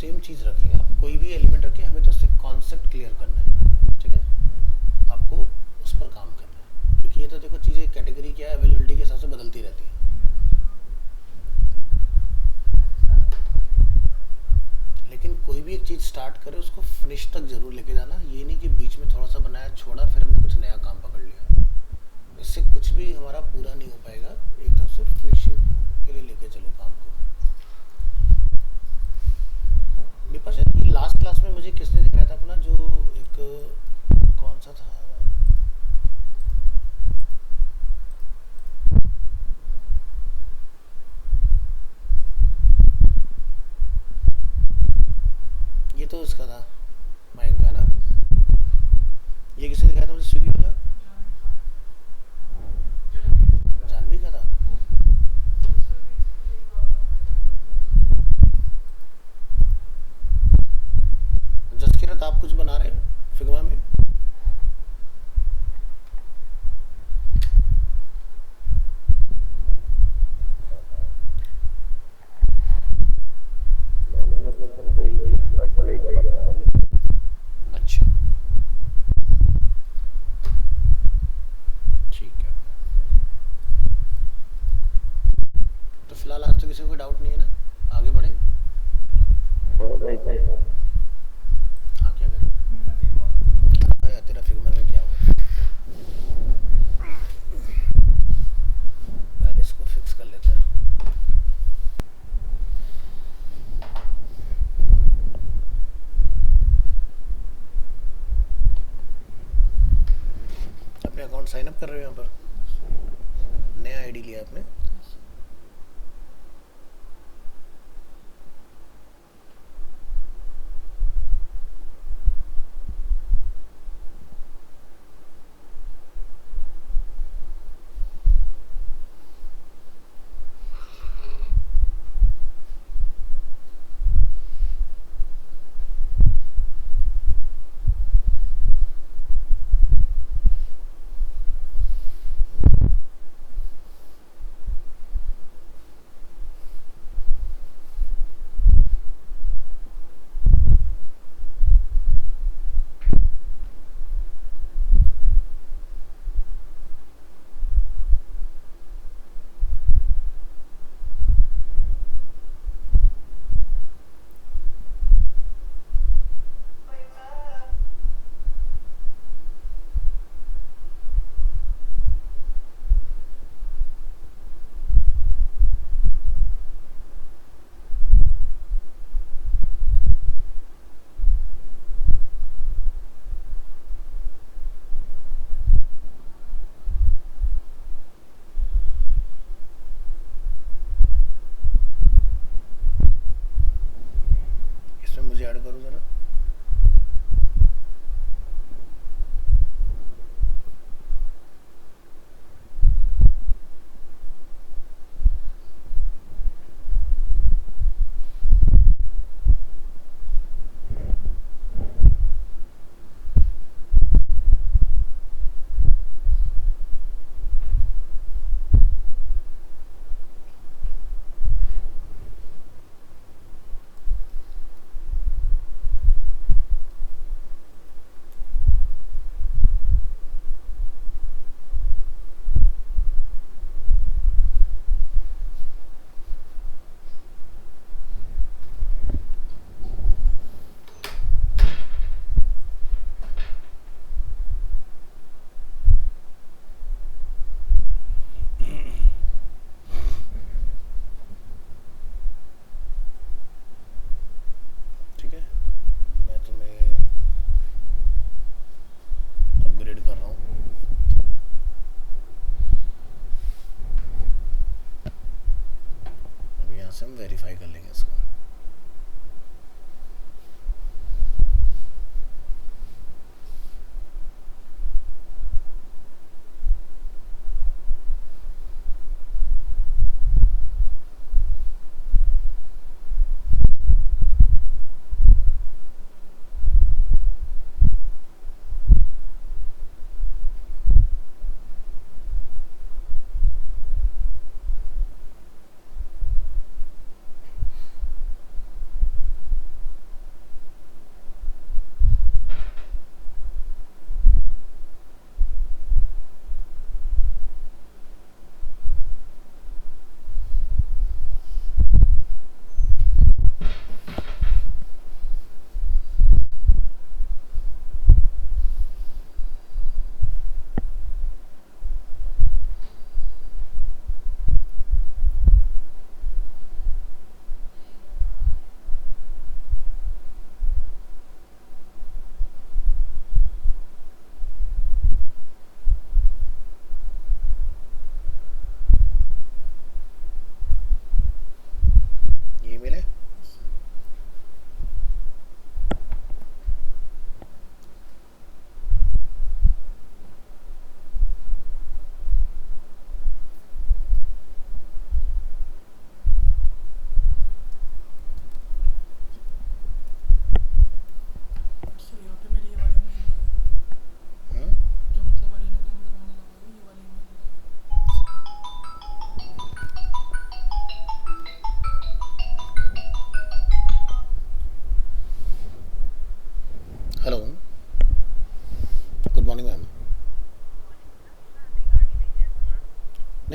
Same चीज़ रखेंगे, आप कोई भी एलिमेंट रखें, हमें तो उससे कॉन्सेप्ट क्लियर करना है, ठीक है। आपको उस पर काम करना है, क्योंकि ये तो देखो चीज़ें कैटेगरी क्या है, अवेलेबिलिटी के हिसाब से बदलती रहती है। लेकिन कोई भी एक चीज़ स्टार्ट करे उसको फिनिश तक जरूर लेके जाना, ये नहीं कि बीच में थोड़ा सा बनाया छोड़ा फिर हमने कुछ नया काम पकड़ लिया, इससे कुछ भी हमारा पूरा नहीं हो पाएगा। एक तरफ से फिनिशिंग के लिए लेके चलो काम को। मेरे पास लास्ट क्लास में मुझे किसने दिखाया था अपना, जो एक कौन सा था, ये तो इसका था मयंक का ना, ये किसने दिखाया था मुझे, स्विगी वाला जानवी का था। जसकिरत आप कुछ बना रहे हैं फिग्मा में? मैंने मतलब सर कोई कॉलेज वगैरह। अच्छा, ठीक है। तो फिलहाल आज तो किसी को कोई डाउट नहीं है ना, आगे बढ़े। और नहीं सर। हाँ क्या करें, क्या है तेरा फिग्मा में क्या हुआ, पहले इसको फिक्स कर लेते हैं। अपने अकाउंट साइन अप कर रहे हो यहाँ पर, नया आईडी लिया आपने? इसमें मुझे ऐड करो ज़रा। ठीक है, मैं तुम्हें अपग्रेड कर रहा हूँ। अब यहाँ से हम वेरीफाई कर लेंगे इसको।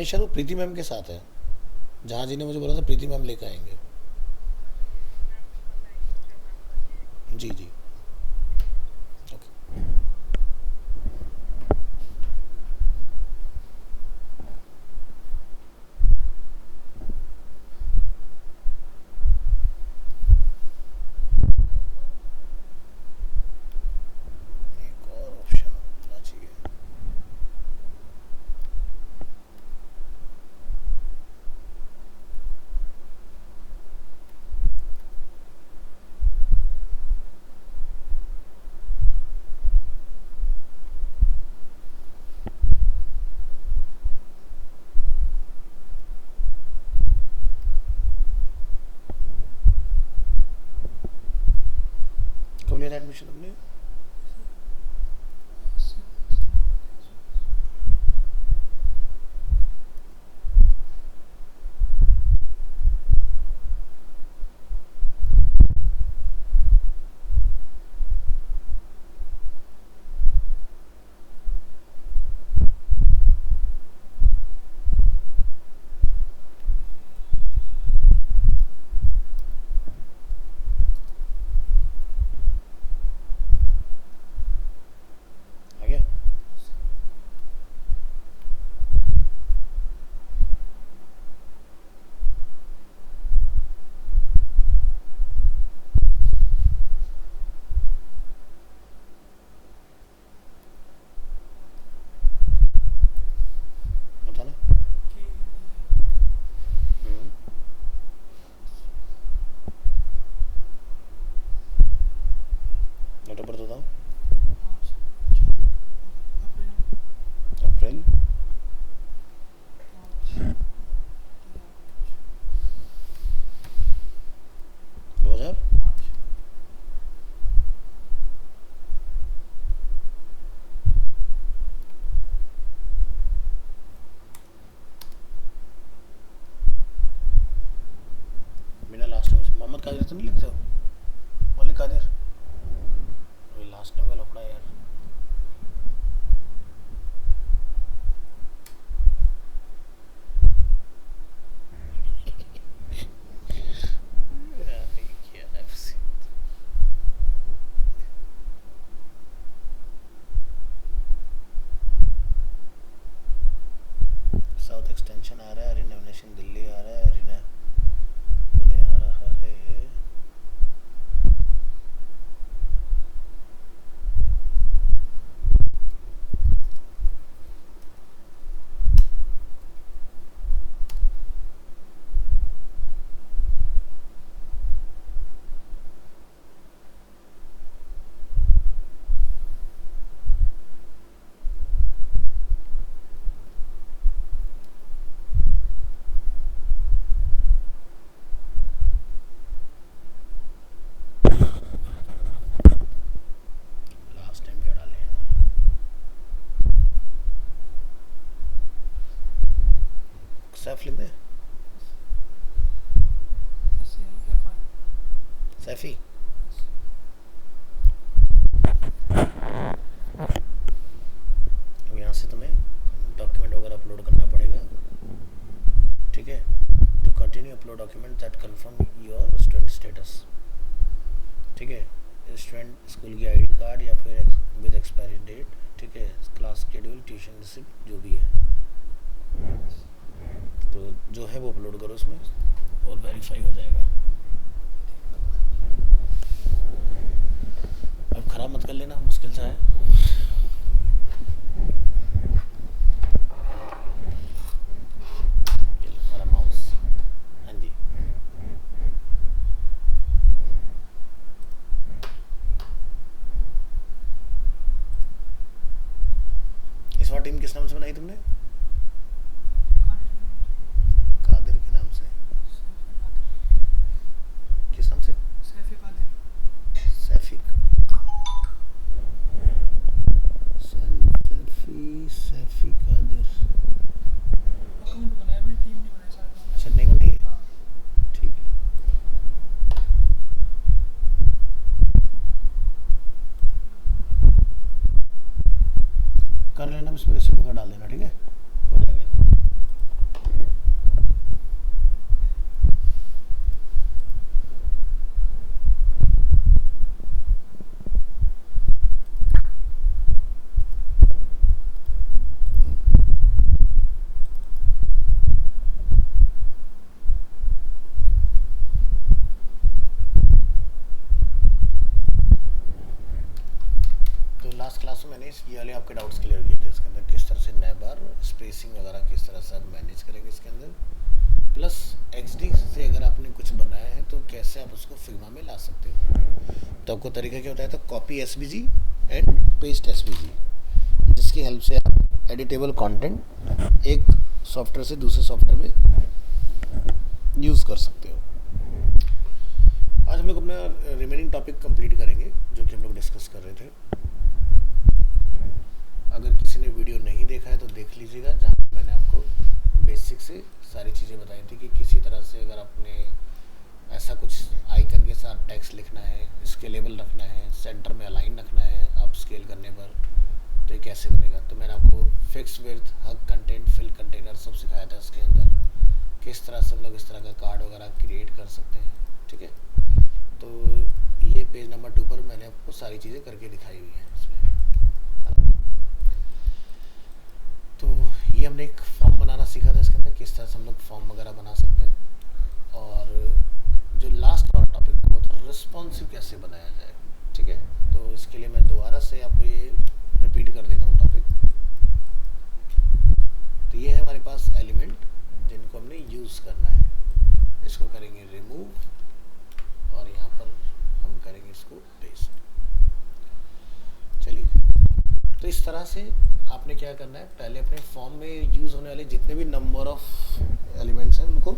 नहीं शायद वो प्रीति मैम के साथ है, जहाँ जी ने मुझे बोला था प्रीति मैम लेकर आएंगे। जी जी। ओके। एक और ऑप्शन होना चाहिए। कब लिया था एडमिशन हमने? आ गया? बताना। हम्म। डेट ऑफ बर्थ बताओ। अप्रैल। 2000। बिना लास्ट नेम से मोहम्मद कादिर तो नहीं लिखते हो? मलिक कादिर। वही लास्ट नेम का लफड़ा है यार। साउथ एक्सटेंशन आ रहा है, रिनोवेशन दिल्ली आ रहा है, रिना पुणे आ रहा है। लास्ट टाइम क्या डाले यार? सैफ लिख दे। सैफी। अब यहाँ से तुम्हें डॉक्यूमेंट वगैरह अपलोड करना पड़ेगा, ठीक है? To continue upload document that confirm your student status, ठीक है? स्टूडेंट स्कूल की आईडी कार्ड या फिर विद एक्सपायरी डेट, ठीक है? क्लास शेड्यूल, ट्यूशन रिसिप्ट, जो भी है, तो जो है वो अपलोड करो उसमें और वेरीफाई हो जाएगा। अब ख़राब मत कर लेना, मुश्किल सा है। ये लो हमारा माउस। हाँ जी। इस बार टीम किस नाम से बनाई तुमने? कादिर के नाम से। किस नाम से? सैफी सैफी सैफी कादिर। अच्छा नहीं बनाई है? ठीक है। कर लेना, इसमें रिसिप्ट वगैरह डाल देना, ठीक है? हो जाएगा। लास्ट क्लास में मैंने ये वाले आपके डाउट्स क्लियर किए थे इसके अंदर, किस तरह से नेबर स्पेसिंग वगैरह किस तरह से आप मैनेज करेंगे इसके अंदर, प्लस XD से अगर आपने कुछ बनाया है तो कैसे आप उसको फिग्मा में ला सकते हो। तो आपको तरीका क्या होता है, तो copy SVG and paste SVG, जिसकी हेल्प से आप एडिटेबल कंटेंट एक सॉफ्टवेयर से दूसरे सॉफ्टवेयर में यूज़ कर सकते हो। आज हम लोग अपना रिमेनिंग टॉपिक कंप्लीट करेंगे जो कि हम लोग डिस्कस कर रहे थे। अगर किसी ने वीडियो नहीं देखा है तो देख लीजिएगा, जहाँ मैंने आपको बेसिक से सारी चीज़ें बताई थी कि किसी तरह से अगर आपने ऐसा कुछ आइकन के साथ टेक्स्ट लिखना है, स्केलेबल रखना है, सेंटर में अलाइन रखना है आप स्केल करने पर, तो ये कैसे बनेगा। तो मैंने आपको फिक्स विड्थ, हग कंटेंट, फिल कंटेनर सब सिखाया था। इसके अंदर किस तरह से हम लोग इस तरह का कार्ड वगैरह क्रिएट कर सकते हैं, ठीक है। तो ये पेज नंबर 2 पर मैंने आपको सारी चीज़ें करके दिखाई हुई हैं इसमें। तो ये हमने एक फॉर्म बनाना सीखा था इसके अंदर, किस तरह से हम लोग फॉर्म वगैरह बना सकते हैं। और जो लास्ट वाला टॉपिक था वो था रिस्पॉन्सिव कैसे बनाया जाए, ठीक है। तो इसके लिए मैं दोबारा से आपको ये रिपीट कर देता हूँ टॉपिक। तो ये है हमारे पास एलिमेंट जिनको हमने यूज़ करना है। इसको करेंगे रिमूव और यहाँ पर हम करेंगे इसको पेस्ट। चलिए, तो इस तरह से आपने क्या करना है, पहले अपने फॉर्म में यूज़ होने वाले जितने भी नंबर ऑफ एलिमेंट्स हैं उनको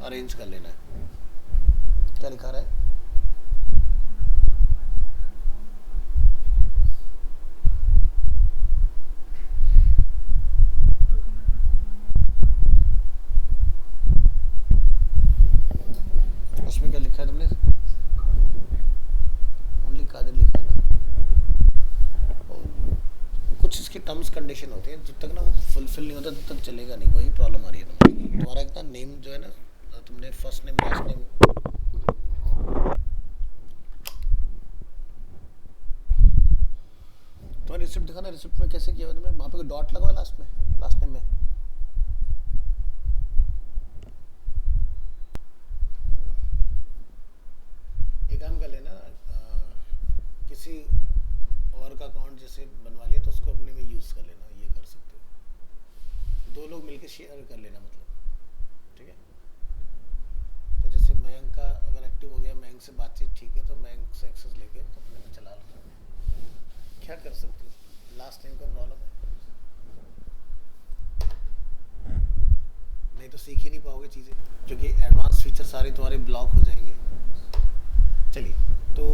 अरेंज कर लेना है। क्या लिखा रहा है, उसमें क्या लिखा है तुमने, ओनली कादर लिखा है ना। कुछ इसके टर्म्स कंडीशन होते हैं, जब तक ना वो फुलफिल नहीं होता तब तक चलेगा नहीं, वही प्रॉब्लम आ रही है तुम्हारा एक ना नेम जो है ना, तुमने फर्स्ट नेम लास्ट नेम, तुम्हारी रिसिप्ट दिखाना, रिसिप्ट में कैसे किया हुआ तुमने, वहाँ पे कोई डॉट लगा हुआ है लास्ट में, लास्ट नेम में। एक काम कर लेना, किसी और का अकाउंट जैसे बनवा लिया तो उसको अपने में यूज़ कर लेना, ये कर सकते हो। 2 लोग मिलके शेयर कर लेना, मतलब ठीक है। तो जैसे मयंक का अगर एक्टिव हो गया, मयंक से बातचीत ठीक है, तो मयंक से एक्सेस लेके अपने में चला लो, क्या कर सकते हो। लास्ट टाइम का प्रॉब्लम है, नहीं तो सीख ही नहीं पाओगे चीज़ें, क्योंकि एडवांस फीचर सारे तुम्हारे ब्लॉक हो जाएंगे। चलिए, तो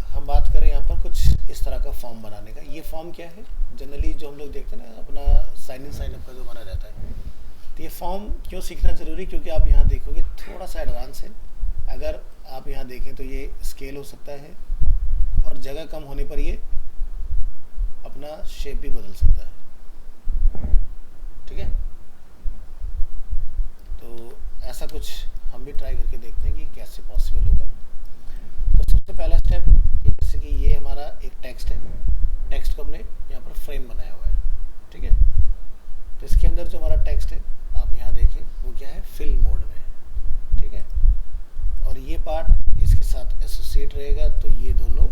हम बात करें यहाँ पर कुछ इस तरह का फॉर्म बनाने का। ये फॉर्म क्या है, जनरली जो हम लोग देखते हैं ना, अपना साइन इन साइन अप का जो बना रहता है। तो ये फॉर्म क्यों सीखना ज़रूरी, क्योंकि आप यहाँ देखोगे थोड़ा सा एडवांस है। अगर आप यहाँ देखें तो ये स्केल हो सकता है, और जगह कम होने पर ये अपना शेप भी बदल सकता है, ठीक है। तो ऐसा कुछ हम भी ट्राई करके देखते हैं कि कैसे पॉसिबल होगा। तो सबसे पहला स्टेप, जैसे कि ये हमारा एक टेक्स्ट है, टेक्स्ट को हमने यहाँ पर फ्रेम बनाया हुआ है, ठीक है। तो इसके अंदर जो हमारा टेक्स्ट है आप यहाँ देखें वो क्या है, फिल मोड में है, ठीक है। और ये पार्ट इसके साथ एसोसिएट रहेगा, तो ये दोनों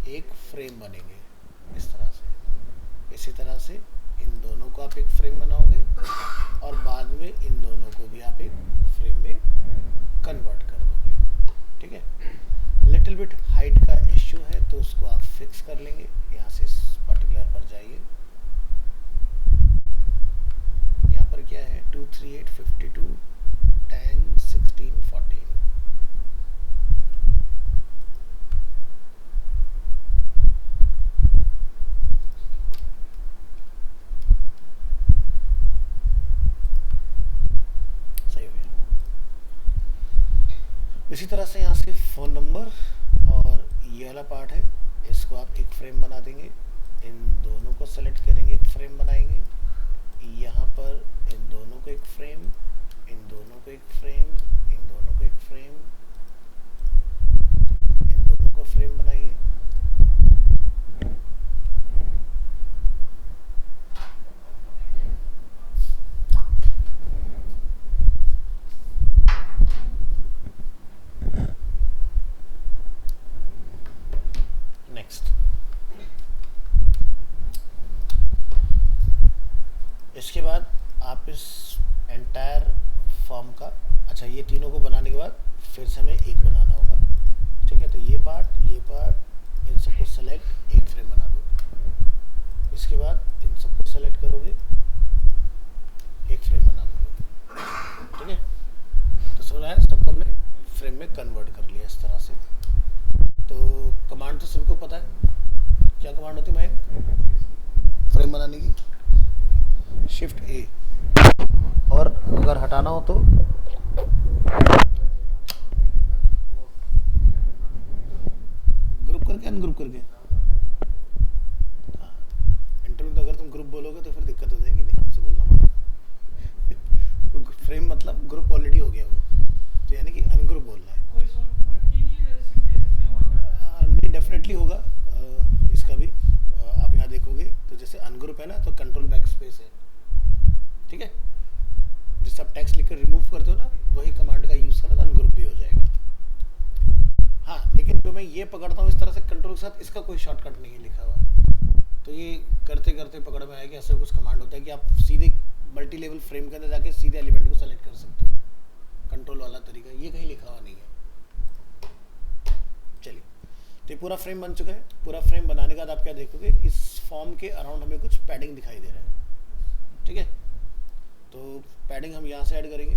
एक फ्रेम बनेंगे इस तरह से। इसी तरह से इन दोनों को आप एक फ्रेम बनाओगे और बाद में इन दोनों को भी आप एक फ्रेम में कन्वर्ट कर दोगे, ठीक है। लिटिल बिट हाइट का इश्यू है तो उसको आप फिक्स कर लेंगे, यहाँ से इस पर्टिकुलर पर जाइए। यहाँ पर क्या है, 238 52 10 16 14। सही हो गया। इसी तरह से यहाँ से फ़ोन नंबर और ये वाला पार्ट है, इसको आप एक फ्रेम बना देंगे। इन दोनों को सेलेक्ट करेंगे, एक फ्रेम बनाएंगे। यहाँ पर इन दोनों को एक फ्रेम, इन दोनों को एक फ्रेम, इन दोनों को एक फ्रेम, इन दोनों को फ्रेम बनाइए। नेक्स्ट, अच्छा, ये तीनों को बनाने के बाद फिर से हमें एक बनाना होगा। ठीक है, तो ये पार्ट इन सबको सेलेक्ट, एक फ्रेम बना दो। इसके बाद इन सबको सेलेक्ट करोगे, एक फ्रेम बना दोगे। ठीक है, तो समझ आया, सबको हमने फ्रेम में कन्वर्ट कर लिया इस तरह से। तो कमांड तो सभी को पता है, क्या कमांड होती है फ्रेम बनाने की? शिफ्ट ए। और अगर हटाना हो तो ग्रुप करके, अनग्रुप करके। हाँ, इंटर में तो अगर तुम ग्रुप बोलोगे तो फिर दिक्कत हो जाएगी, ध्यान से बोलना पड़ेगा। फ्रेम मतलब ग्रुप ऑलरेडी हो गया वो, तो यानी कि अनग्रुप बोलना है। कोई शॉर्टकट की नहीं है जैसे कैसे फ्रेम बनाना है? नहीं, डेफिनेटली होगा इसका भी। आप यहाँ देखोगे तो जैसे अनग्रुप है ना, तो कंट्रोल बैक स्पेस है। ठीक है, जिससे आप टेक्स्ट लिखकर रिमूव करते हो ना, वही कमांड का यूज करना, तो अनग्रुप भी हो जाएगा। हाँ, लेकिन जो मैं ये पकड़ता हूँ इस तरह से कंट्रोल के साथ, इसका कोई शॉर्टकट नहीं है लिखा हुआ। तो ये करते करते पकड़ में आएगा। ऐसा कुछ कमांड होता है कि आप सीधे मल्टी लेवल फ्रेम के अंदर जाके सीधे एलिमेंट को सेलेक्ट कर सकते हो, कंट्रोल वाला तरीका। ये कहीं लिखा हुआ नहीं है। चलिए, तो ये पूरा फ्रेम बन चुका है। पूरा फ्रेम बनाने के बाद आप क्या देखोगे, इस फॉर्म के अराउंड हमें कुछ पैडिंग दिखाई दे रहा है। ठीक है, तो पैडिंग हम यहाँ से ऐड करेंगे।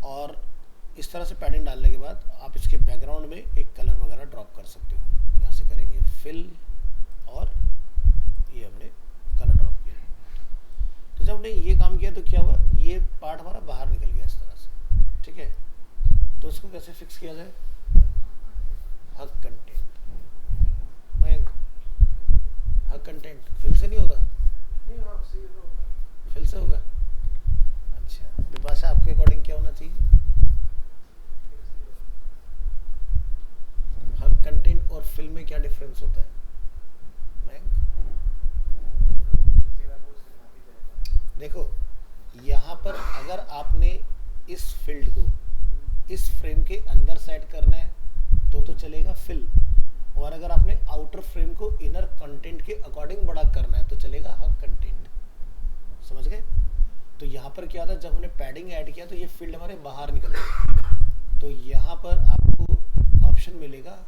और इस तरह से पैडिंग डालने के बाद आप इसके बैकग्राउंड में एक कलर वगैरह ड्रॉप कर सकते हो। यहाँ से करेंगे फिल, और ये हमने कलर ड्रॉप किया। तो जब हमने ये काम किया तो क्या हुआ, ये पार्ट हमारा बाहर निकल गया इस तरह से। ठीक है, तो इसको कैसे फिक्स किया जाए? हग कंटेंट, हग कंटेंट फिल से नहीं होगा, नहीं हाँ सही होगा। फिल से होगा। अच्छा, विपाशा आपके अकॉर्डिंग क्या होना चाहिए? हग कंटेंट और फिल में क्या डिफरेंस होता है? देखो, यहाँ पर अगर आपने इस फील्ड को इस फ्रेम के अंदर सेट करना है तो चलेगा फिल, और अगर आपने आउटर फ्रेम को इनर कंटेंट के अकॉर्डिंग बड़ा करना है तो चलेगा हग कंटेंट। समझ गए? तो यहाँ पर क्या था, जब हमने पैडिंग ऐड किया तो ये फील्ड हमारे बाहर निकल गए। तो यहाँ पर आपको ऑप्शन मिलेगा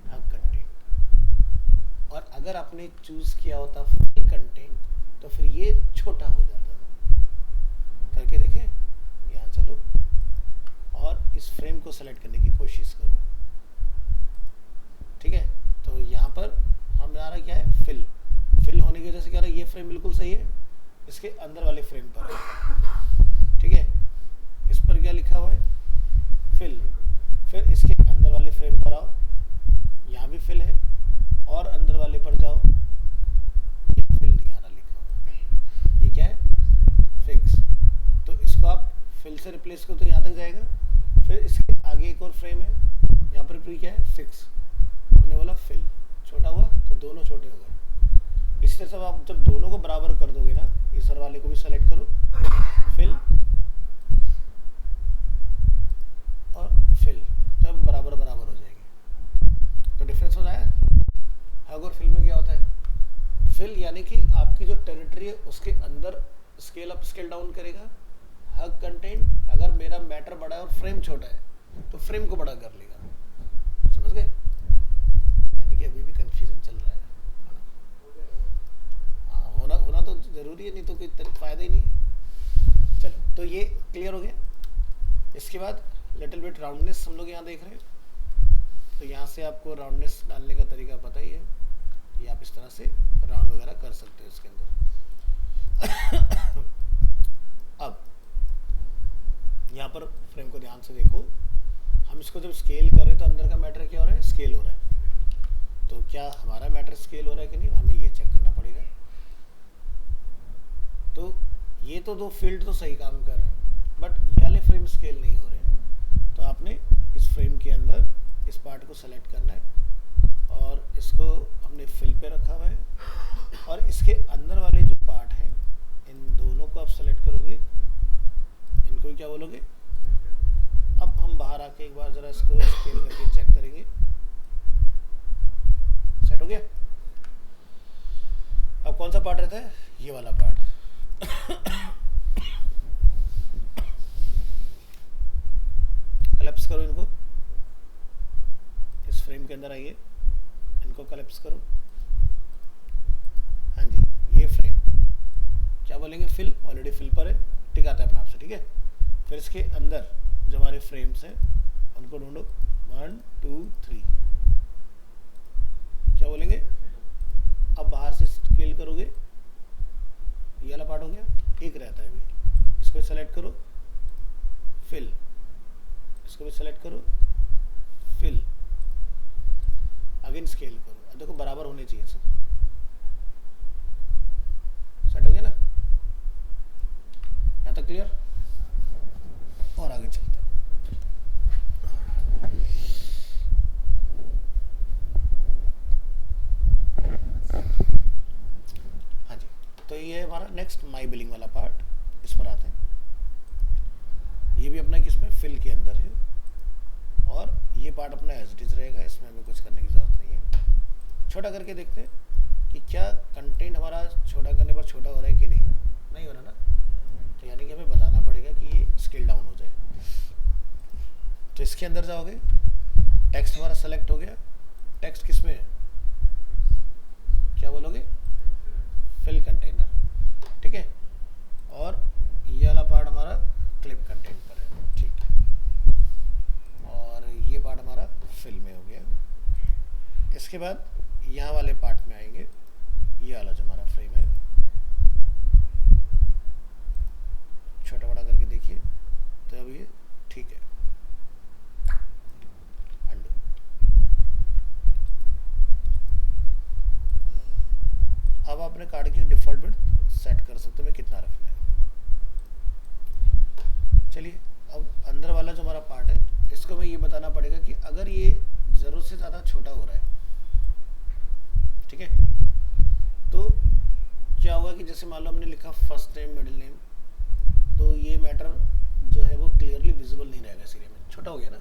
हग कंटेंट, और अगर आपने चूज किया होता फिल कंटेंट तो फिर ये छोटा हो जाता। करके देखें, यहाँ चलो और इस फ्रेम को सेलेक्ट करने की कोशिश करो। ठीक है, तो यहाँ पर हमारा क्या है, फिल। फिल होने की वजह से क्या रहा है, ये फ्रेम बिल्कुल सही है, इसके अंदर वाले फ्रेम पर है। ठीक है, इस पर क्या लिखा हुआ है, फिल। फिर इसके अंदर वाले फ्रेम पर आओ, यहाँ भी फिल है, और अंदर वाले पर जाओ, यहाँ फिल नहीं आ रहा लिखा हुआ, ये क्या है, फिक्स। तो इसको आप फिल से रिप्लेस करो तो यहाँ तक जाएगा। फिर इसके आगे एक और फ्रेम है, यहाँ पर भी क्या है, फिक्स। मैंने बोला फिल, छोटा हुआ तो दोनों छोटे हो गए। इस तरह से आप जब दोनों को बराबर कर दोगे ना, इस वाले को भी सेलेक्ट करो, फिल और फिल, तब बराबर बराबर हो जाएगी। तो डिफरेंस हो जाए। हग और फिल में क्या होता है, फिल यानी कि आपकी जो टेरिटरी है उसके अंदर स्केल अप स्केल डाउन करेगा। हग कंटेंट, अगर मेरा मैटर बड़ा है और फ्रेम छोटा है तो फ्रेम को बड़ा कर लेगा। समझ गए? यानी कि अभी भी कंफ्यूजन चल रहा है। हाँ, होना तो जरूरी है, नहीं तो कोई फायदा ही नहीं है। चलो, तो ये क्लियर हो गया। इसके बाद लिटिल बिट राउंडनेस हम लोग यहाँ देख रहे हैं। तो यहाँ से आपको राउंडनेस डालने का तरीका पता ही है, ये आप इस तरह से राउंड वगैरह कर सकते हो इसके अंदर। अब यहाँ पर फ्रेम को ध्यान से देखो, हम इसको जब स्केल कर रहे हैं तो अंदर का मैटर क्या हो रहा है, स्केल हो रहा है। तो क्या हमारा मैटर स्केल हो रहा है कि नहीं, हमें ये चेक करना पड़ेगा। तो ये तो दो फील्ड तो सही काम कर रहे हैं, बट ये वाले फ्रेम स्केल नहीं हो रहे हैं। तो आपने इस फ्रेम के अंदर इस पार्ट को सेलेक्ट करना है, और इसको हमने फिल पे रखा हुआ है, और इसके अंदर वाले जो पार्ट हैं इन दोनों को आप सेलेक्ट करोगे, इनको क्या बोलोगे। अब हम बाहर आके एक बार जरा इसको स्केल करके चेक करेंगे। सेट हो गया? कौन सा पार्ट रहता है? ये वाला पार्ट। कलेप्स करो इनको, इस फ्रेम के अंदर आइए, इनको कलेप्स करो। हाँ जी, ये फ्रेम क्या बोलेंगे? फिल, ऑलरेडी फिल पर है, टिक आता है अपने आप से, ठीक है। फिर इसके अंदर जो हमारे फ्रेम्स हैं उनको ढूंढो, 1 2 3, क्या बोलेंगे? अब बाहर से स्केल करोगे, ये वाला पार्ट हो गया, एक रहता है अभी, इसको सेलेक्ट करो, फिल, इसको भी सेलेक्ट करो, फिल, अगेन स्केल करो। अब देखो बराबर होने चाहिए सब, सेट हो गया ना? यहाँ तक क्लियर? और आगे चलते हैं। हाँ जी, तो ये है हमारा नेक्स्ट माई बिलिंग वाला पार्ट, इस पर आते हैं। ये भी अपना किसमें? फिल के अंदर है, और ये पार्ट अपना एज इट इज रहेगा, इसमें हमें कुछ करने की जरूरत नहीं है। छोटा करके देखते हैं कि क्या कंटेंट हमारा छोटा करने पर छोटा हो रहा है कि नहीं हो रहा ना। तो यानी कि हमें बताना पड़ेगा कि ये स्केल डाउन हो जाए। तो इसके अंदर जाओगे, टेक्स्ट हमारा सेलेक्ट हो गया, टेक्स्ट किस में है? क्या बोलोगे? फिल कंटेनर, ठीक है। और ये वाला पार्ट हमारा क्लिप कंटेंट पर है, ठीक है। और ये पार्ट हमारा फिल में हो गया। इसके बाद यहाँ वाले पार्ट में आएंगे, ये वाला जो हमारा फ्रेम है, छोटा बड़ा करके देखिए, तो अब ये ठीक है। अंडू, अब आपने कार्ड की डिफॉल्ट विड्थ सेट कर सकते हो, मैं कितना रखना है। चलिए, अब अंदर वाला जो हमारा पार्ट है, इसको मैं ये बताना पड़ेगा कि अगर ये जरूरत से ज़्यादा छोटा हो रहा है, ठीक है, तो क्या होगा कि जैसे मान लो हमने लिखा फर्स्ट नेम मिडिल नेम, तो ये मैटर जो है वो क्लियरली विजिबल नहीं रहेगा सीरियल में, छोटा हो गया ना।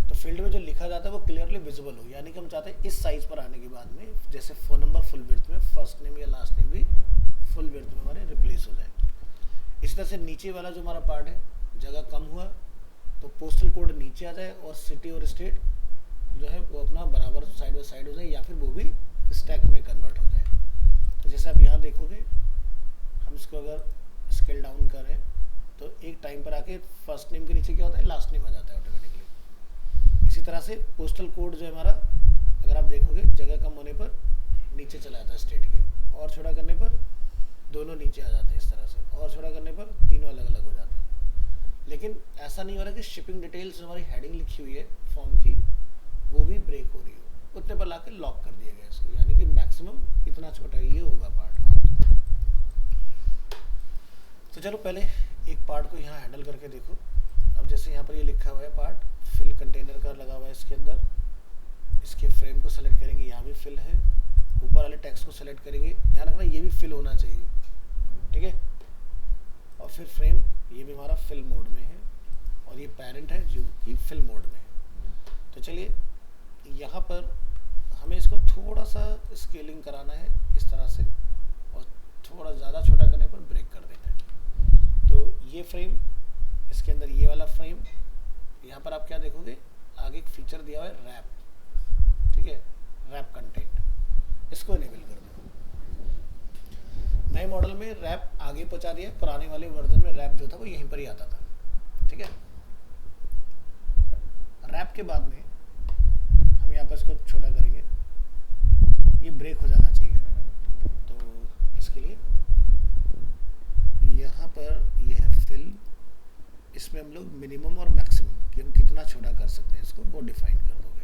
तो फील्ड में जो लिखा जाता है वो क्लियरली विजिबल हो, यानी कि हम चाहते हैं इस साइज पर आने के बाद में, जैसे फोन नंबर फुल विड्थ में, फर्स्ट नेम या लास्ट नेम भी फुल विड्थ में हमारे रिप्लेस हो जाए। इसी तरह से नीचे वाला जो हमारा पार्ट है, जगह कम हुआ तो पोस्टल कोड नीचे आ जाए और सिटी और स्टेट जो है वो अपना बराबर साइड बाई साइड हो जाए, या फिर वो भी स्टैक में कन्वर्ट हो जाए। तो जैसे आप यहाँ देखोगे, हम इसको अगर स्केल डाउन करें तो एक टाइम पर आके फर्स्ट नेम के नीचे क्या होता है? लास्ट नेम आ जाता है ऑटोमेटिकली। इसी तरह से पोस्टल कोड जो है हमारा, अगर आप देखोगे जगह कम होने पर नीचे चला जाता है स्टेट के, और छोटा करने पर दोनों नीचे आ जाते हैं इस तरह से, और छोटा करने पर तीनों अलग अलग हो जाते हैं। लेकिन ऐसा नहीं हो रहा कि शिपिंग डिटेल्स जो हमारी हेडिंग लिखी हुई है फॉर्म की, वो भी ब्रेक हो रही हो, उतने पर लाके लॉक कर दिया गया इसको, यानी कि मैक्सिमम इतना छोटा ये होगा पार्ट हमारा। तो चलो पहले एक पार्ट को यहाँ हैंडल करके देखो। अब जैसे यहाँ पर ये लिखा हुआ है पार्ट फिल कंटेनर का लगा हुआ है, इसके अंदर इसके फ्रेम को सेलेक्ट करेंगे, यहाँ भी फिल है, ऊपर वाले टेक्स्ट को सेलेक्ट करेंगे, ध्यान रखना ये भी फिल होना चाहिए, ठीक है। और फिर फ्रेम ये भी हमारा फिल मोड में है, और ये पेरेंट है जो कि फिल मोड में है। तो चलिए यहाँ पर हमें इसको थोड़ा सा स्केलिंग कराना है इस तरह से, और थोड़ा ज़्यादा छोटा करने पर ब्रेक कर देना है। तो ये फ्रेम, इसके अंदर ये वाला फ्रेम, यहाँ पर आप क्या देखोगे, आगे एक फीचर दिया हुआ है रैप, ठीक है, रैप कंटेंट, इसको इनेबल कर दो। नए मॉडल में रैप आगे पहुँचा दिया, पुराने वाले वर्जन में रैप जो था वो यहीं पर ही आता था, ठीक है। रैप के बाद में हम यहाँ पर इसको छोटा करेंगे, ये ब्रेक हो जाना चाहिए। तो इसके लिए यहाँ पर यह है फिल, इसमें हम लोग मिनिमम और मैक्सिमम कि हम कितना छोटा कर सकते हैं इसको वो डिफाइन कर दोगे।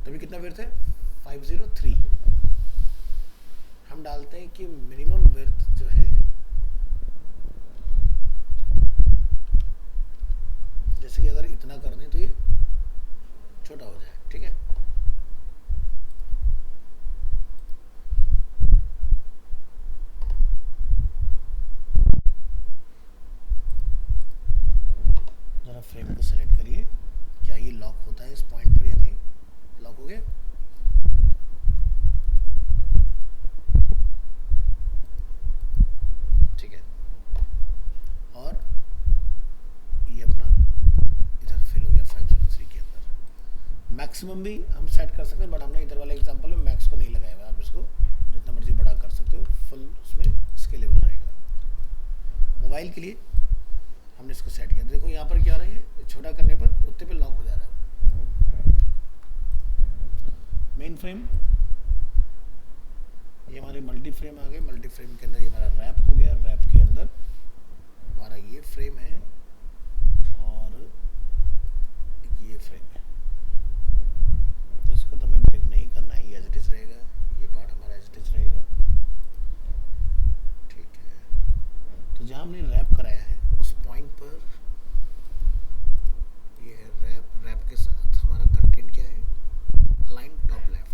तभी कितना विड्थ है? 503। हम डालते हैं कि मिनिमम विड्थ जो है, जैसे कि अगर इतना कर दें तो ये छोटा हो जाए, ठीक है। जरा फ्रेम को सेलेक्ट करिए, क्या ये लॉक होता है इस पॉइंट पर या नहीं? लॉक हो गया। मैक्सिमम भी हम सेट कर सकते हैं, बट हमने इधर वाले एग्जांपल में मैक्स को नहीं लगाया हुआ है। आप इसको जितना मर्जी बड़ा कर सकते हो, फुल उसमें स्केलेबल रहेगा। मोबाइल के लिए हमने इसको सेट किया, देखो यहाँ पर क्या हो रहा है, छोटा करने पर उतने पे लॉक हो जा रहा है। मेन फ्रेम, ये हमारे मल्टी फ्रेम आ गए। मल्टी फ्रेम के अंदर ये हमारा रैप हो गया। रैप के अंदर हमारा ये फ्रेम है और एक ये फ्रेम है। तो इसको तो हमें ब्रेक नहीं करना है, ये एज इट इज रहेगा। ये पार्ट हमारा एज इट इज रहेगा, ठीक है। तो जहाँ हमने रैप कराया है उस पॉइंट पर ये है रैप। रैप के साथ हमारा कंटेंट क्या है, align top left.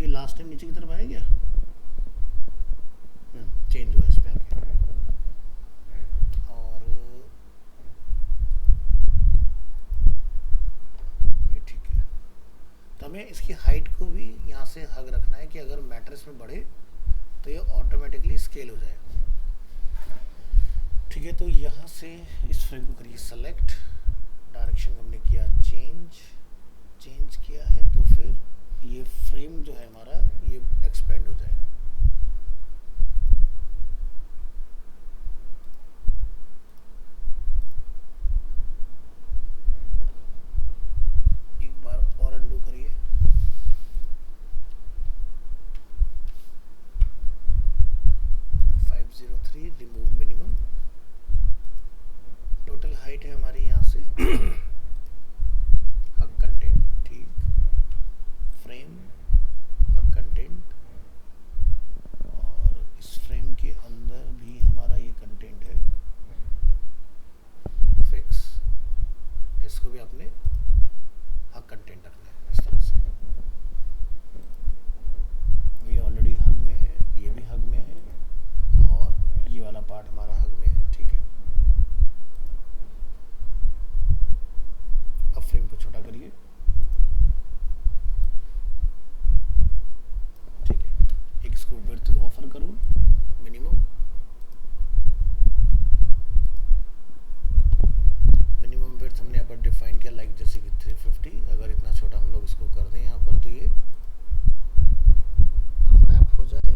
Last time नीचे की तरफ आया क्या, चेंज हुआ इस पे आके। और ये ठीक है। तो हमें इसकी हाइट को भी यहाँ से हग रखना है कि अगर मैट्रिक्स में बढ़े तो ये ऑटोमेटिकली स्केल हो जाए, ठीक है। तो यहाँ से इस फ्रेम को करिए सेलेक्ट, डायरेक्शन हमने किया चेंज किया है, तो फिर ये फ्रेम जो है हमारा ये एक्सपेंड हो जाएगा। एक बार और अंडू करिए। Remove minimum. टोटल हाइट है हमारी यहाँ से हक कंटेंट, ठीक। फ्रेम हक कंटेंट, और इस फ्रेम के अंदर भी हमारा ये कंटेंट है फिक्स। इसको भी आपने हक कंटेंट रखना है इस तरह से। ये ऑलरेडी हग में है, ये भी हग में है, और ये वाला पार्ट हमारा हग में है, ठीक है। अब फ्रेम को छोटा करिए, ठीक है। एक इसको विड्थ ऑफर करूं मिनिमम विड्थ हमने यहाँ पर डिफाइन किया लाइक जैसे कि 350। अगर इतना छोटा हम लोग इसको कर दें यहाँ पर तो ये रैप हो जाए।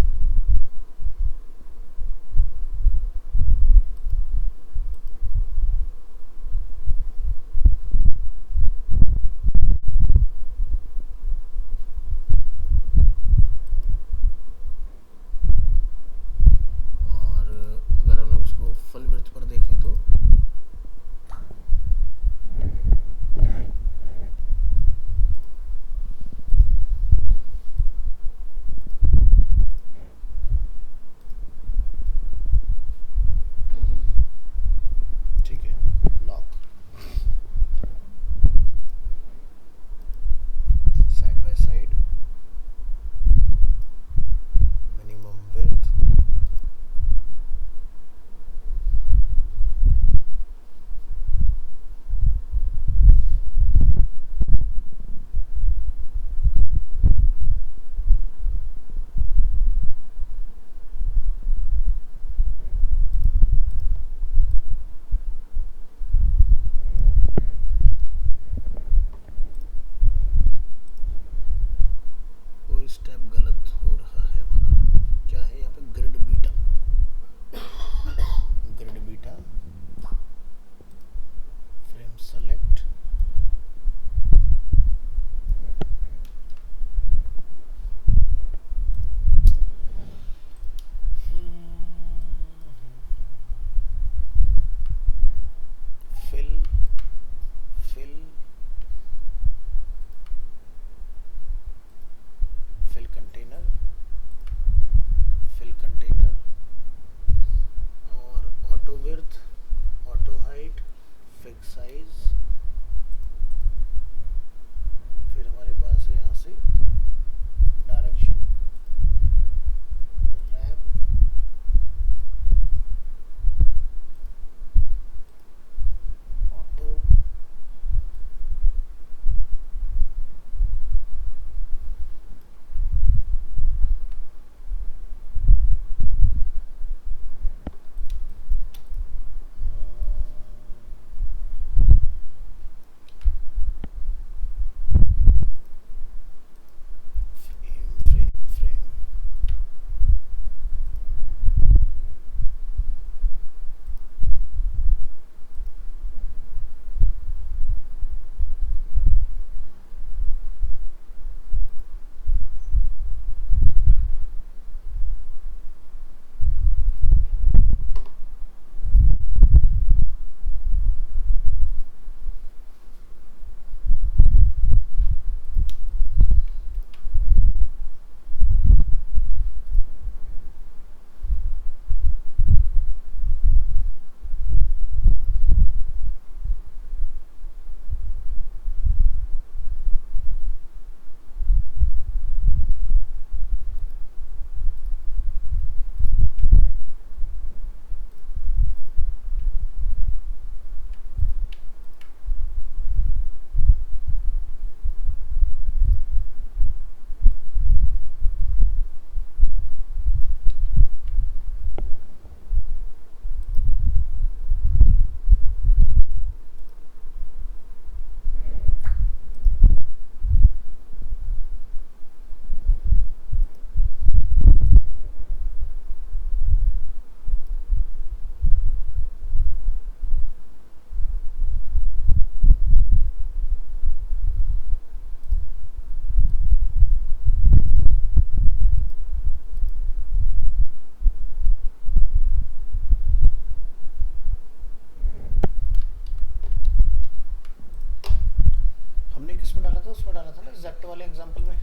किसमें डाला था, उसमें डाला था ना जेप्टो वाले एग्जांपल में।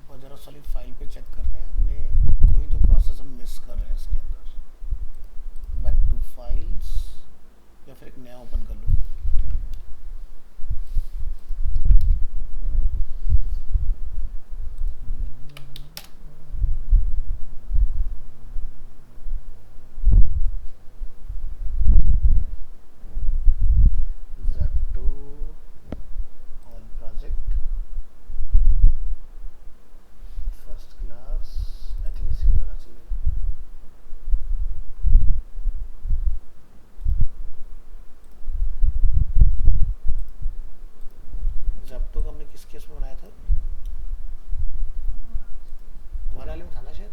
वो जरा सारी फाइल पे चेक करते हैं, हमने कोई तो प्रोसेस हम मिस कर रहे हैं इसके अंदर। बैक टू फाइल्स, या फिर एक नया ओपन कर लूँ। किस केस में बनाया था, तुम्हारे वाले में था ना शायद।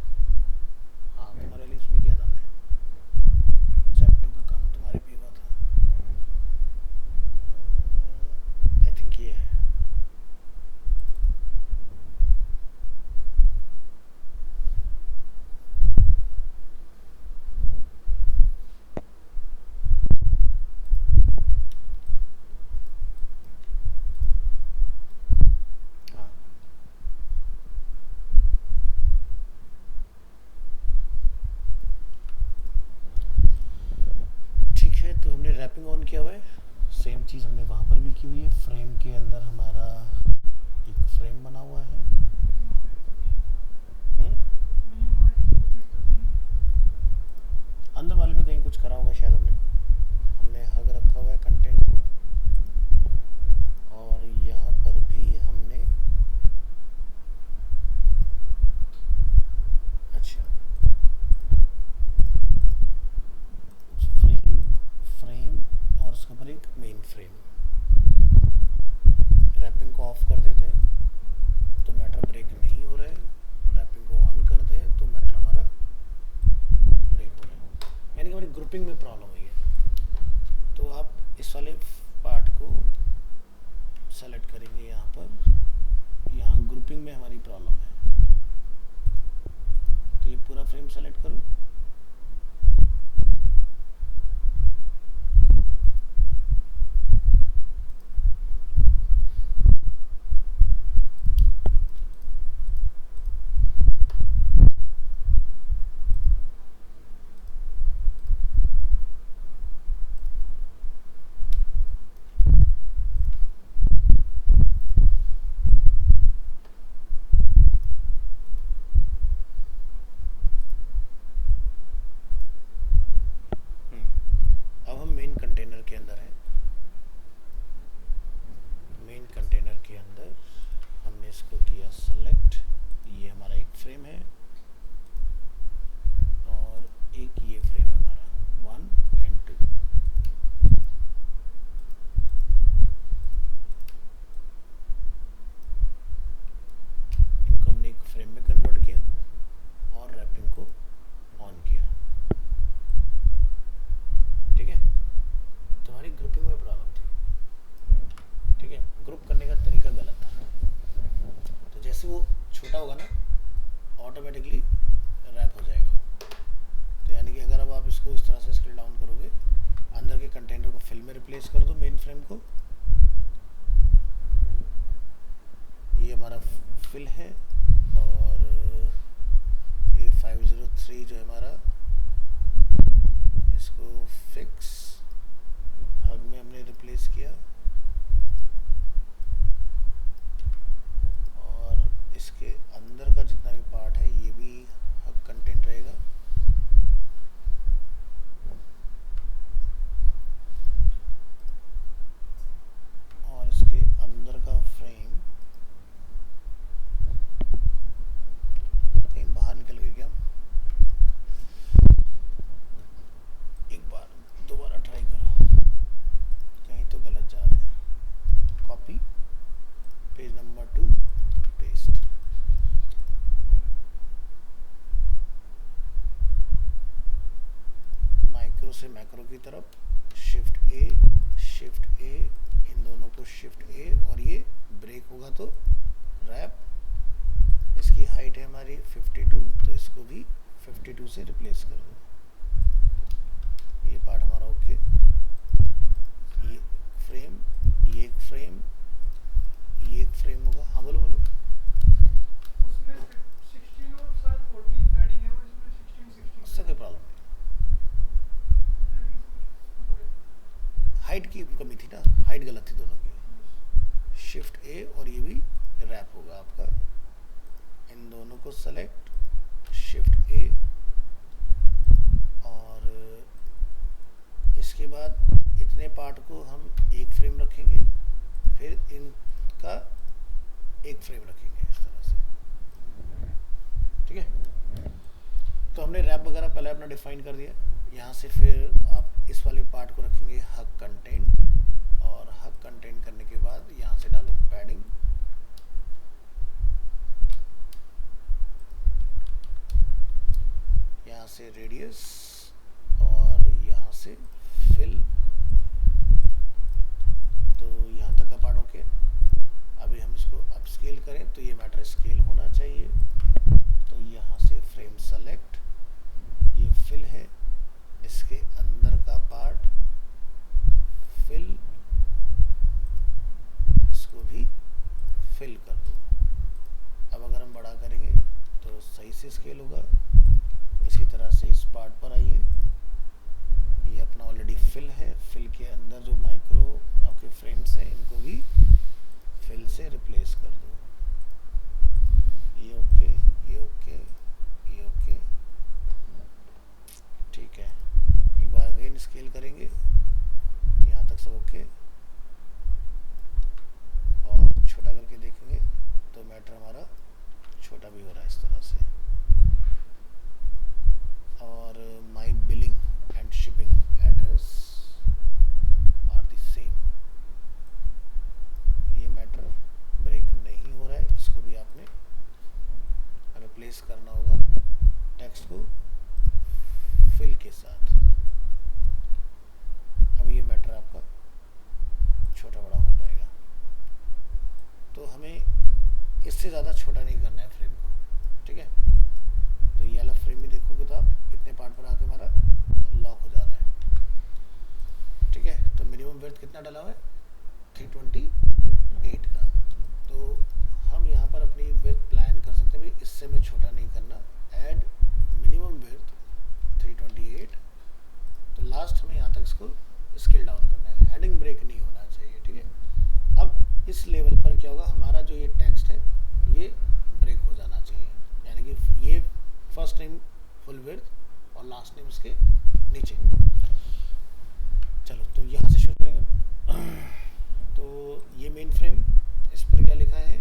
हाँ तुम्हारे वाले उसमें किया था हमने, जेप्टो का काम तुम्हारे पे हुआ था। आई थिंक ये है। तो हमने रैपिंग ऑन किया हुआ है, सेम चीज़ हमने वहाँ पर भी की हुई है। फ्रेम के अंदर हमारा एक फ्रेम बना हुआ है। अंदर वाले में कहीं कुछ करा होगा शायद हमने हग रखा हुआ है कंटेंट को, और यहाँ पर भी हमने अच्छा फ्रेम और उसके ऊपर एक मेन फ्रेम। रैपिंग को ऑफ कर देते हैं तो मैटर ब्रेक नहीं हो रहा है, रैपिंग को ऑन करते हैं तो मैटर हमारा ब्रेक हो रहा है, यानी कि हमारी ग्रुपिंग में प्रॉब्लम हुई है। तो आप इस वाले पार्ट को सेलेक्ट करेंगे यहाँ पर, यहाँ ग्रुपिंग में हमारी प्रॉब्लम है, तो ये पूरा फ्रेम सेलेक्ट करूँ। मेन कंटेनर के अंदर है। मेन कंटेनर के अंदर हमने इसको किया सेलेक्ट, ये हमारा एक फ्रेम है और एक ये फ्रेम है हमारा 1 और 2। इनको हमने एक फ्रेम में कन्वर्ट किया और रैपिंग को ऑन किया। ठीक है, तुम्हारी ग्रुपिंग में प्रॉब्लम थी। ठीक है, ग्रुप करने का तरीका गलत था। तो जैसे वो छोटा होगा ना, ऑटोमेटिकली रैप हो जाएगा। तो यानी कि अगर अब आप इसको इस तरह से स्केल डाउन करोगे, अंदर के कंटेनर को फिल में रिप्लेस कर दो, मेन फ्रेम को, ये हमारा फिल है, और ये 503 जो है हमारा, इसको फिक्स हग में हमने रिप्लेस किया, और इसके अंदर का जितना भी पार्ट है ये भी हग कंटेंट रहेगा। और इसके अंदर का फ्रेम कहीं बाहर निकल गई क्या, एक बार दोबारा ट्राई करो, कहीं तो गलत जा रहा है। Copy, page number 2, paste. Micro से मैक्रो की तरफ शिफ्ट ए, इन दोनों को शिफ्ट ए, और ये ब्रेक होगा तो रैप। इसकी हाइट है हमारी 52, तो इसको भी 52 से रिप्लेस कर दो। ये पार्ट हमारा ओके। ये फ्रेम, ये एक फ्रेम। हाइट की कमी थी ना, हाइट गलत थी दोनों की। शिफ्ट ए और ये भी रैप होगा आपका। इन दोनों को सेलेक्ट, शिफ्ट ए, और इसके बाद इतने पार्ट को हम एक फ्रेम रखेंगे, फिर इनका एक फ्रेम रखेंगे इस तरह से, ठीक है। तो हमने रैप वगैरह पहले अपना डिफाइन कर दिया। यहाँ से फिर आप इस वाले पार्ट को रखेंगे हक कंटेंट, और हक कंटेंट करने के बाद यहाँ से डालो पैडिंग, यहाँ से रेडियस, और यहाँ से फिल। तो यहाँ तक का पार्ट ओके। अभी हम इसको अपस्केल करें तो ये मैटर स्केल होना चाहिए। तो यहाँ से फ्रेम सेलेक्ट, ये फिल है, इसके अंदर का पार्ट फिल, इसको भी फिल कर दो। अब अगर हम बड़ा करेंगे तो सही से स्केल होगा। इसी तरह से इस पार्ट पर आइए, ये अपना ऑलरेडी फिल है, फिल के अंदर जो माइक्रो आपके फ्रेम्स हैं इनको भी फिल से रिप्लेस कर दो। ये ओके, ये ओके, ये ओके, ठीक है। एक बार अगेन स्केल करेंगे, यहाँ तक सब ओके, और छोटा करके देखेंगे तो मैटर हमारा छोटा भी हो रहा है इस तरह से। और my billing and shipping address are the same. ये मैटर ब्रेक नहीं हो रहा है, इसको भी आपने रिप्लेस करना होगा टेक्स्ट को फिल के साथ। अब ये मैटर आपका छोटा बड़ा हो पाएगा। तो हमें इससे ज़्यादा छोटा नहीं करना है फ्रेम को, ठीक है। तो ये वाला फ्रेम भी देखोगे तो आप इतने पार्ट पर आके हमारा लॉक हो जा रहा है, ठीक है। तो मिनिमम विड्थ कितना डाला हुआ है, 328 का। तो हम यहाँ पर अपनी विड्थ प्लान कर सकते हैं, भाई इससे में छोटा नहीं करना। Add minimum width 328। तो लास्ट हमें यहाँ तक इसको स्केल डाउन करना है, हेडिंग ब्रेक नहीं होना चाहिए, ठीक है। अब इस लेवल पर क्या होगा, हमारा जो ये टेक्स्ट है ये ब्रेक हो जाना चाहिए, यानी कि ये फर्स्ट नेम फुल विड्थ और लास्ट नेम उसके नीचे। चलो तो यहाँ से शुरू करेंगे। तो ये मेन फ्रेम, इस पर क्या लिखा है,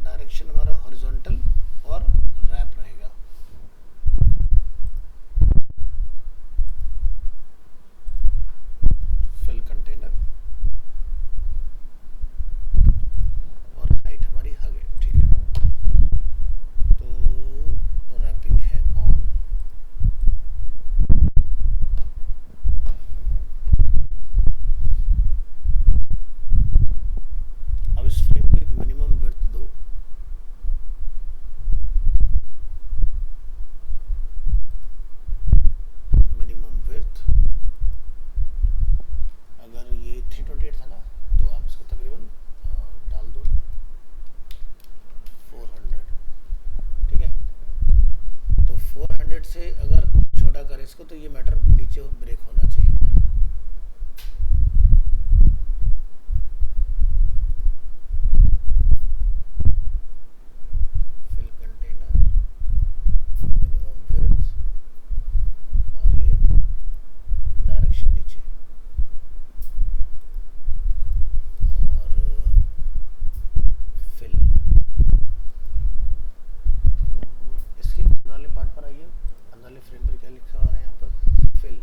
डायरेक्शन हमारा हॉरिजॉन्टल और रैप रहेगा। फिल कंटेनर और हाइट हमारी हग है, ठीक है। तो रैपिंग है ऑन। अब इस फ्रेम को एक मिनिमम विड्थ दो। मिनिमम विड्थ अगर ये 328 था ना, तो आप इसको तकरीबन डाल दो 400, ठीक है। तो 400 से अगर छोटा करें इसको तो ये मैटर नीचे ब्रेक होना चाहिए हमारा। फिल कंटेनर, मिनिमम विड्थ, और ये डायरेक्शन नीचे, और फिल। तो इसके अंदर वाले पार्ट पर आइए, अंदर वाले फ्रेम पर क्या लिखा हो रहा है यहाँ पर, फिल।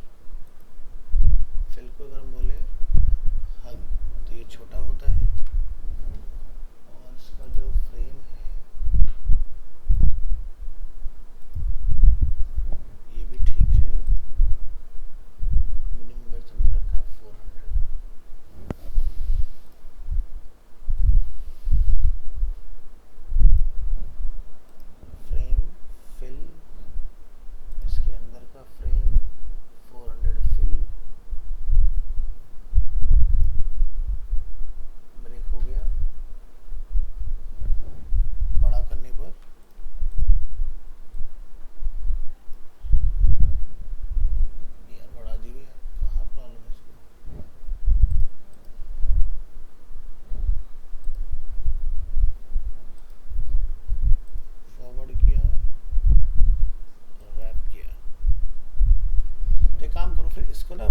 फिर इसको ना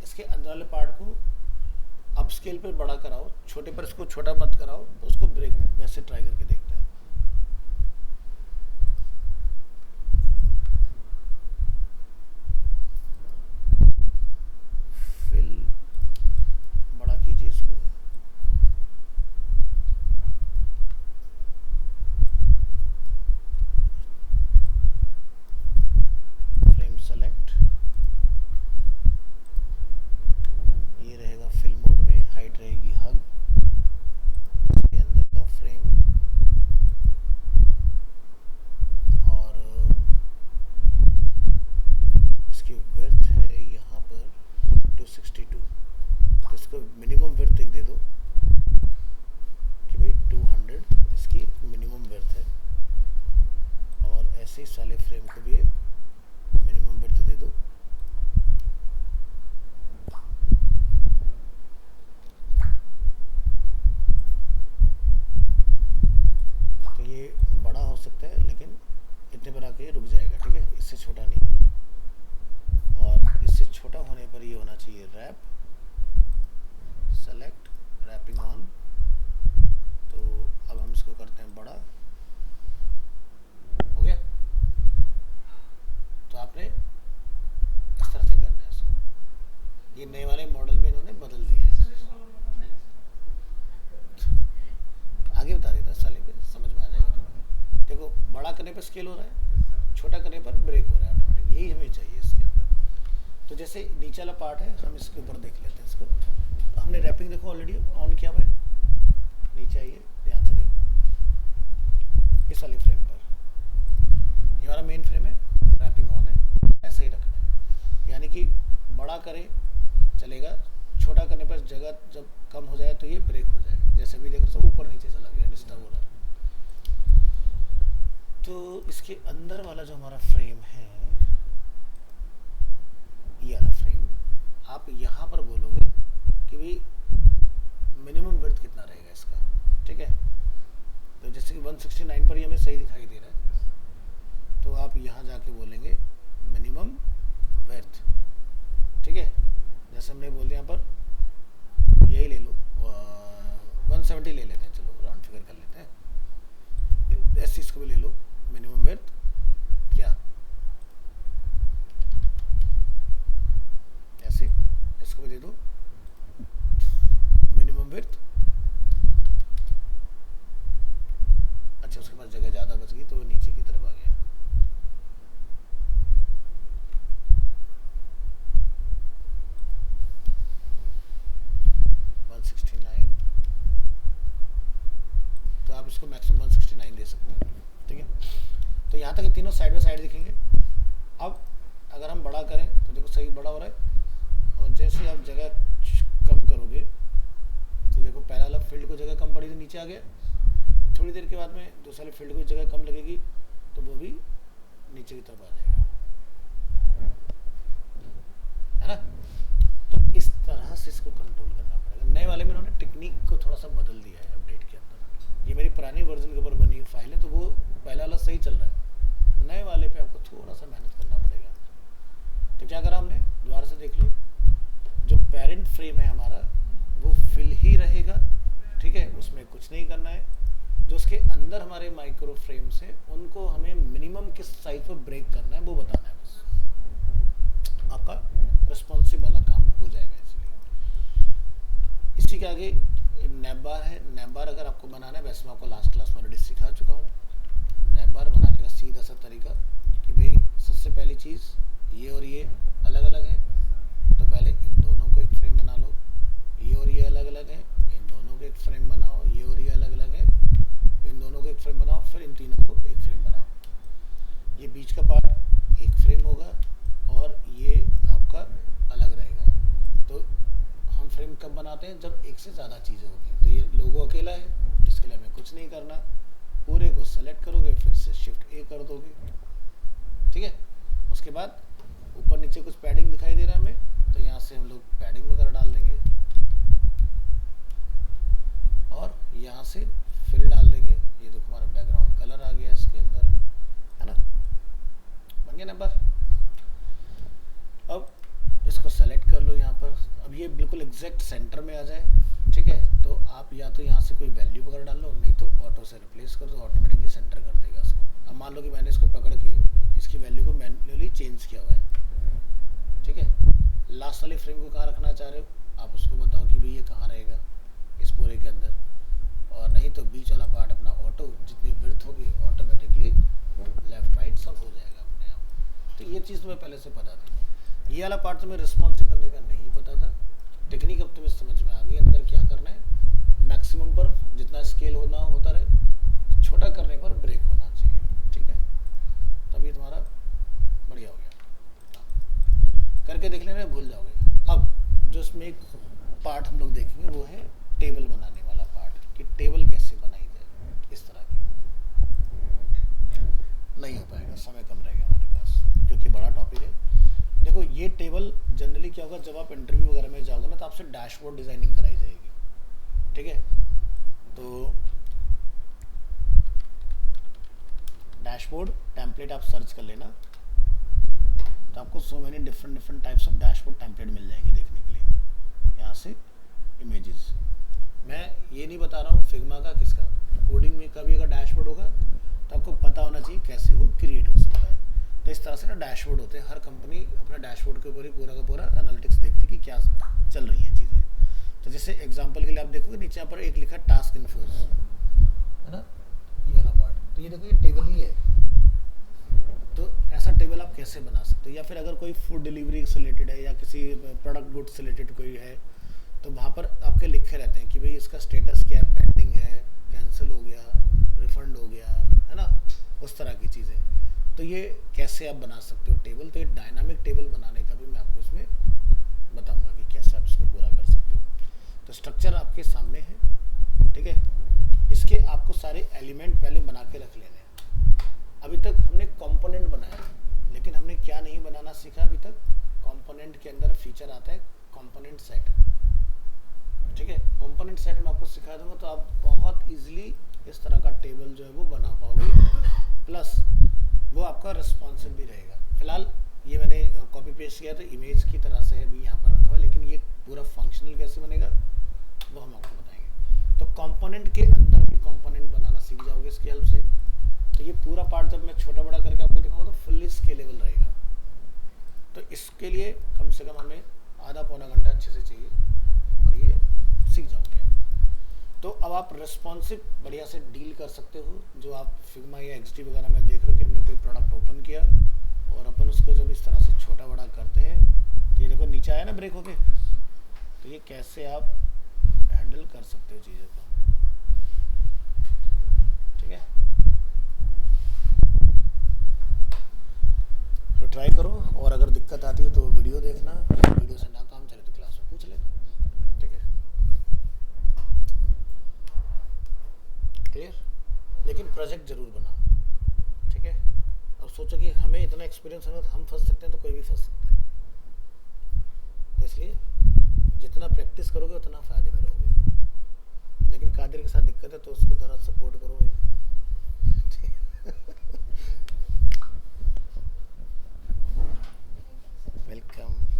इसके अंदर वाले पार्ट को अप स्केल पर बड़ा कराओ, छोटे पर इसको छोटा मत कराओ, तो उसको ब्रेक वैसे ट्राई करके देखते हैं। फिल बड़ा कीजिए इसको, फ्रेम सेलेक्ट, ये रहेगा फिल मोड में, हाइट रहेगी हग, इसके अंदर का फ्रेम, और इसकी विड्थ है यहाँ पर 262, तो इसको मिनिमम विड्थ एक दे दो कि भाई 200 इसकी मिनिमम विड्थ है, और ऐसे ही साले फ्रेम को भी एक मिनिमम विड्थ दे दो। तो ये बड़ा हो सकता है लेकिन इतने पर आके रुक जाएगा, ठीक है, इससे छोटा नहीं होगा। और इससे छोटा होने पर ये होना चाहिए रैप, सेलेक्ट, रैपिंग ऑन। तो अब हम इसको करते हैं बड़ा, हो गया। तो आपने इस तरह से करना है इसको, ये नए वाले मॉडल में इन्होंने बदल दिया है। आगे बता देता साले पे, समझ में आ जाएगा तुम्हें। देखो बड़ा करने पर स्केल हो रहा है, छोटा करने पर ब्रेक हो रहा है ऑटोमेटिक, यही हमें चाहिए इसके अंदर। तो जैसे नीचे वाला पार्ट है, हम इसके ऊपर देख लेते हैं इसको। हमने रैपिंग देखो ऑलरेडी ऑन किया हुआ है, नीचे आइए ध्यान से देखो, इस वाले फ्रेम पर ये हमारा मेन फ्रेम है, रैपिंग ऑन है, ऐसा ही रखना है। यानी कि बड़ा करे चलेगा, छोटा करने पर जगह जब कम हो जाए तो ये ब्रेक हो जाए। जैसे भी देख रहे हो ऊपर नीचे चला गया, डिस्टर्ब हो रहा है। तो इसके अंदर वाला जो हमारा फ्रेम है, ये वाला फ्रेम, आप यहाँ पर बोलोगे कि भाई मिनिमम विड्थ कितना रहेगा इसका, ठीक है। तो जैसे कि 169 पर ये हमें सही दिखाई दे रहा है, तो आप यहाँ जाके बोलेंगे मिनिमम विड्थ, ठीक है। जैसे हमने बोले यहाँ पर यही ले लो, 170 ले लेते हैं, चलो राउंड फिगर कर लेते हैं। ऐसे इसको भी ले लो, मिनिमम विड्थ क्या, ऐसे इसको भी दे दो मिनिमम विड्थ। अच्छा उसके पास जगह ज़्यादा बच गई तो वो नीचे की तरफ आ गया। तो आप इसको मैक्सिमम 169 दे सकते हैं, ठीक है। तो यहाँ तक ये तीनों साइड बाय साइड दिखेंगे। अब अगर हम बड़ा करें तो देखो सही बड़ा हो रहा है, और जैसे आप जगह कम करोगे तो देखो पहला वाला फील्ड को जगह कम पड़ी तो नीचे आ गया, थोड़ी देर के बाद में दूसरे वाले फील्ड को जगह कम लगेगी तो वो भी नीचे की तरफ आ जाएगा, है ना। तो इस तरह से इसको कंट्रोल करना पड़ेगा। नए वाले में उन्होंने टेक्निक को थोड़ा सा बदल दिया है अपडेट के अंदर। ये मेरी पुरानी वर्जन के ऊपर बनी हुई फाइल है, तो वो पहला वाला सही चल रहा है, नए वाले पे आपको थोड़ा सा मेहनत करना पड़ेगा। तो क्या करा हमने, दोबारा से देख लो, जो पेरेंट फ्रेम है हमारा वो फिल ही रहेगा, ठीक है, उसमें कुछ नहीं करना है। जो उसके अंदर हमारे माइक्रो फ्रेम्स हैं उनको हमें मिनिमम किस साइज पर ब्रेक करना है वो बताना है, बस आपका रिस्पॉन्सिव वाला काम हो जाएगा। इसलिए इसी के आगे नैप बार है। नैप बार अगर आपको बनाना है, वैसे मैं आपको लास्ट क्लास में ऑलरेडी सिखा चुका हूँ। नैप बार बनाने का सीधा सा तरीका कि भाई सबसे पहली चीज़ ये और ये अलग अलग है, तो पहले इन दोनों को एक फ्रेम बना लो। ये और ये अलग अलग है, इन दोनों को एक फ्रेम बनाओ। ये और ये अलग अलग है, इन दोनों को एक फ्रेम बनाओ। फिर इन तीनों को एक फ्रेम बनाओ। ये बीच का पार्ट एक फ्रेम होगा और ये आपका अलग रहेगा। तो हम फ्रेम कब बनाते हैं, जब एक से ज़्यादा चीज़ें होती हैं। तो ये लोगो अकेला है, इसके लिए हमें कुछ नहीं करना, पूरे को सेलेक्ट करोगे, फिर से शिफ्ट ए कर दोगे, ठीक है। उसके बाद ऊपर नीचे कुछ पैडिंग दिखाई दे रहा है हमें, तो यहाँ से हम लोग पैडिंग वगैरह डाल देंगे और यहाँ से फिल डाल देंगे। ये देखो हमारा बैकग्राउंड कलर आ गया इसके अंदर, है ना, बन गया नंबर। अब इसको अब ये बिल्कुल एग्जैक्ट सेंटर में आ जाए, ठीक है, तो आप या तो यहाँ से कोई वैल्यू वगैरह डाल लो, नहीं तो ऑटो से रिप्लेस कर दो, ऑटोमेटिकली सेंटर कर देगा इसको। अब मान लो कि मैंने इसको पकड़ के इसकी वैल्यू को मैन्युअली चेंज किया हुआ है, ठीक है। लास्ट वाली फ्रेम को कहाँ रखना चाह रहे हो, आप उसको बताओ कि भाई ये कहाँ रहेगा इस पूरे के अंदर, और नहीं तो बीच वाला पार्ट अपना ऑटो, जितनी विड्थ होगी ऑटोमेटिकली लेफ्ट राइट सब हो जाएगा अपने आप। तो ये चीज़ तुम्हें पहले से पता थी। ये वाला पार्ट तुम्हें रिस्पॉन्सिव करने का नहीं पता था। टेक्निक अब तुम्हें समझ में आ गई, अंदर क्या करना है, मैक्सिमम पर जितना स्केल होता रहे, छोटा करने पर ब्रेक होना चाहिए, ठीक है। तभी तुम्हारा बढ़िया हो गया, करके देख लेना, भूल जाओगे। अब जो इसमें एक पार्ट हम लोग देखेंगे वो है टेबल बनाने वाला पार्ट, कि टेबल कैसे बनाई जाए। इस तरह की नहीं हो पाएगा, समय कम रहेगा हमारे पास, क्योंकि बड़ा टॉपिक है। देखो ये टेबल जनरली क्या होगा, जब आप इंटरव्यू वगैरह में जाओगे ना, तो आपसे डैशबोर्ड डिजाइनिंग कराई जाएगी, ठीक है। तो डैशबोर्ड टेम्पलेट आप सर्च कर लेना, तो आपको so many different types of dashboard template मिल जाएंगे देखने के लिए। यहाँ से इमेजेस, मैं ये नहीं बता रहा हूँ फिग्मा का किसका, कोडिंग में कभी अगर डैशबोर्ड होगा तो आपको पता होना चाहिए कैसे वो क्रिएट हो सकता है। तो इस तरह से ना डैशबोर्ड होते हैं, हर कंपनी अपना डैशबोर्ड के ऊपर ही पूरा का पूरा एनालिटिक्स देखती है कि क्या चल रही हैं चीज़ें। तो जैसे एग्जांपल के लिए आप देखोगे नीचे यहाँ पर एक लिखा टास्क इन्फोज, है ना, ये वाला पार्ट, तो ये देखो ये टेबल ही है। तो ऐसा टेबल आप कैसे बना सकते हो, या फिर अगर कोई फूड डिलीवरी से रिलेटेड है या किसी प्रोडक्ट गुड से रिलेटेड कोई है, तो वहाँ पर आपके लिखे रहते हैं कि भाई इसका स्टेटस क्या है, पेंडिंग है, कैंसिल हो गया, रिफंड हो गया, है ना, उस तरह की चीज़ें। तो ये कैसे आप बना सकते हो टेबल, तो ये डायनामिक टेबल बनाने का भी मैं आपको इसमें बताऊंगा कि कैसे आप इसको पूरा कर सकते हो। तो स्ट्रक्चर आपके सामने है, ठीक है। इसके आपको सारे एलिमेंट पहले बना के रख लेने हैं। अभी तक हमने कंपोनेंट बनाया, लेकिन हमने क्या नहीं बनाना सीखा अभी तक। कंपोनेंट के अंदर फीचर आता है कंपोनेंट सेट, ठीक है। कंपोनेंट सेट में आपको सिखा दूंगा, तो आप बहुत इजीली इस तरह का टेबल जो है वो बना पाओगे, प्लस वो आपका रिस्पॉन्सिव भी रहेगा। फिलहाल ये मैंने कॉपी पेस्ट किया तो इमेज की तरह से अभी यहाँ पर रखा हुआ है, लेकिन ये पूरा फंक्शनल कैसे बनेगा वो हम आपको बताएंगे। तो कंपोनेंट के अंदर भी कंपोनेंट बनाना सीख जाओगे इसकी हेल्प से। तो ये पूरा पार्ट जब मैं छोटा बड़ा करके आपको दिखाऊंगा तो फुल्ली स्केलेबल रहेगा। तो इसके लिए कम से कम हमें आधा पौना घंटा अच्छे से चाहिए, और ये सीख जाओगे आप। तो अब आप रिस्पॉन्सिव बढ़िया से डील कर सकते हो। जो आप फिग्मा या एक्सडी वगैरह में देख रहे हो कि हमने कोई प्रोडक्ट ओपन किया और अपन उसको जब इस तरह से छोटा बड़ा करते हैं, तो ये देखो नीचे आया ना ब्रेक होके, तो ये कैसे आप हैंडल कर सकते हो चीज़ों को, ठीक है। तो ट्राई करो, और अगर दिक्कत आती है तो वीडियो देखना, वीडियो से ना काम चले तो क्लास में पूछ लेना, ठीक है। क्लियर। लेकिन प्रोजेक्ट जरूर बनाओ, ठीक है। अब सोचो कि हमें इतना एक्सपीरियंस है, हम फंस सकते हैं तो कोई भी फंस सकता है। तो इसलिए जितना प्रैक्टिस करोगे उतना फायदे में रहोगे। लेकिन कादिर के साथ दिक्कत है तो उसको थोड़ा सपोर्ट करो भाई। वेलकम।